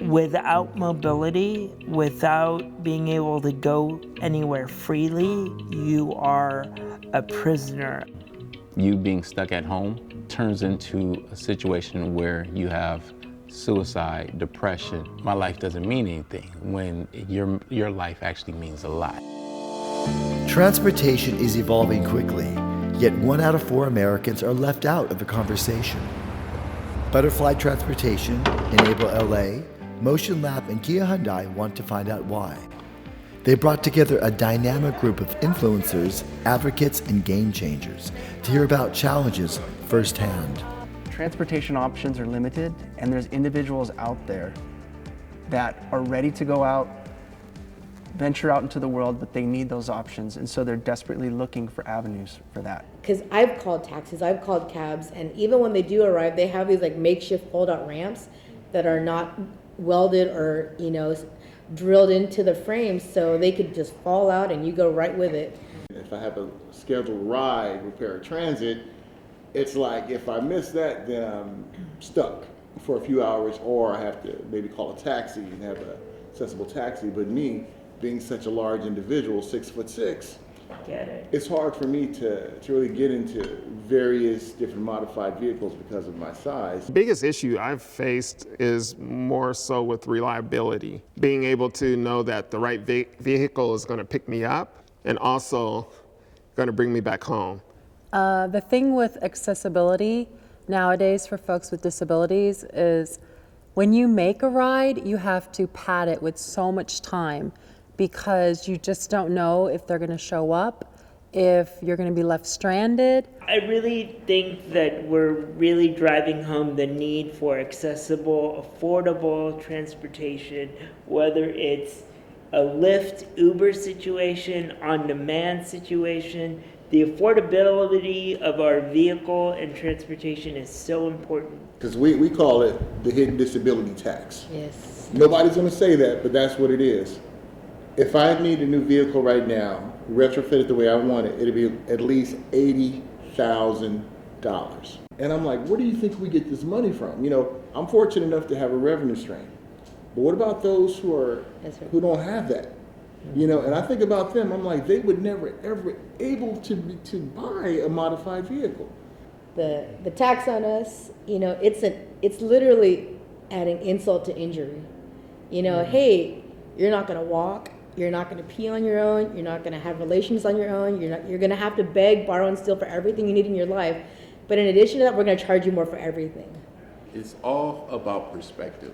Without mobility, without being able to go anywhere freely, you are a prisoner. You being stuck at home turns into a situation where you have suicide, depression. My life doesn't mean anything when your life actually means a lot. Transportation is evolving quickly, yet 1 out of 4 Americans are left out of the conversation. Butterfly Transportation, Enable LA, Motion Lab, and Kia Hyundai want to find out why. They brought together a dynamic group of influencers, advocates, and game changers to hear about challenges firsthand. Transportation options are limited, and there's individuals out there that are ready to go out, venture out into the world, but they need those options, and so they're desperately looking for avenues for that. Because I've called taxis, I've called cabs, and even when they do arrive, they have these like makeshift fold-out ramps that are not welded or, drilled into the frame, so they could just fall out and you go right with it. If I have a scheduled ride with paratransit, it's like if I miss that, then I'm stuck for a few hours, or I have to maybe call a taxi and have an accessible taxi. But me, being such a large individual, 6'6", it's hard for me to really get into various different modified vehicles because of my size. The biggest issue I've faced is more so with reliability. Being able to know that the right vehicle is going to pick me up and also going to bring me back home. The thing with accessibility nowadays for folks with disabilities is when you make a ride, you have to pad it with so much time because you just don't know if they're going to show up, if you're going to be left stranded. I really think that we're really driving home the need for accessible, affordable transportation, whether it's a Lyft, Uber situation, on-demand situation. The affordability of our vehicle and transportation is so important. Because we call it the hidden disability tax. Yes. Nobody's going to say that, but that's what it is. If I need a new vehicle right now, retrofit it the way I want it, it'll be at least $80,000. And I'm like, where do you think we get this money from? I'm fortunate enough to have a revenue stream. But what about those who don't have that? And I think about them, I'm like, they would never, ever able to buy a modified vehicle. The tax on us, it's literally adding insult to injury. Hey, you're not going to walk. You're not going to pee on your own. You're not going to have relations on your own. You're going to have to beg, borrow, and steal for everything you need in your life. But in addition to that, we're going to charge you more for everything. It's all about perspective.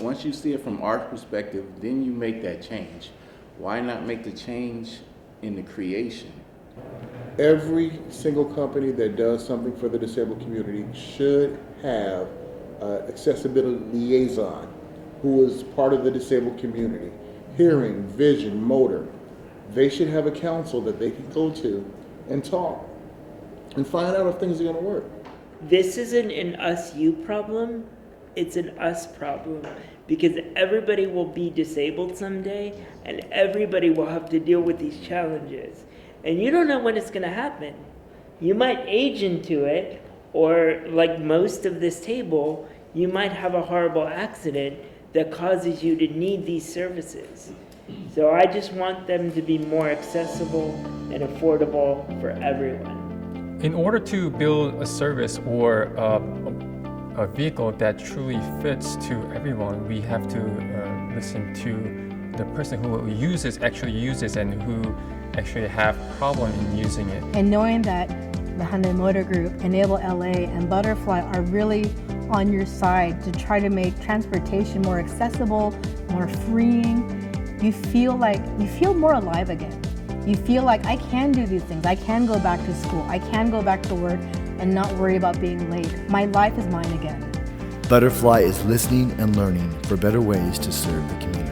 Once you see it from our perspective, then you make that change. Why not make the change in the creation? Every single company that does something for the disabled community should have an accessibility liaison who is part of the disabled community. Hearing, vision, motor. They should have a council that they can go to and talk and find out if things are going to work. This isn't an us-you problem, it's an us problem, because everybody will be disabled someday and everybody will have to deal with these challenges. And you don't know when it's going to happen. You might age into it, or like most of this table, you might have a horrible accident that causes you to need these services. So I just want them to be more accessible and affordable for everyone. In order to build a service or a vehicle that truly fits to everyone, we have to listen to the person who actually uses and who actually have problem in using it. And knowing that the Hyundai Motor Group, Enable LA, and Butterfly are really on your side to try to make transportation more accessible, more freeing. You feel more alive again. You feel like I can do these things. I can go back to school. I can go back to work and not worry about being late. My life is mine again. Butterfly is listening and learning for better ways to serve the community.